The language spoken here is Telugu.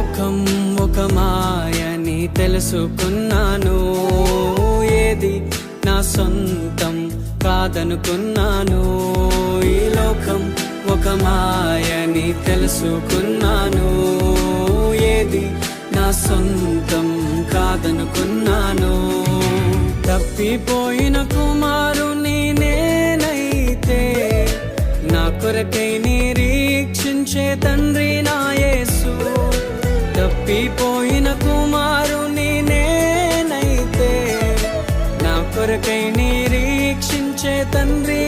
లోకం ఒక మాయని తెలుసుకున్నాను, ఏది నా సొంతం కాదనుకున్నాను. ఈ లోకం ఒక మాయని తెలుసుకున్నాను, ఏది నా సొంతం కాదనుకున్నాను. తప్పిపోయిన కుమారుని నేనైతే, నా కొరకై నిరీక్షించే తండ్రి నా యేసు. తప్పిపోయిన కుమారుని నేనైతే, నా కొరకై నిరీక్షించే తండ్రి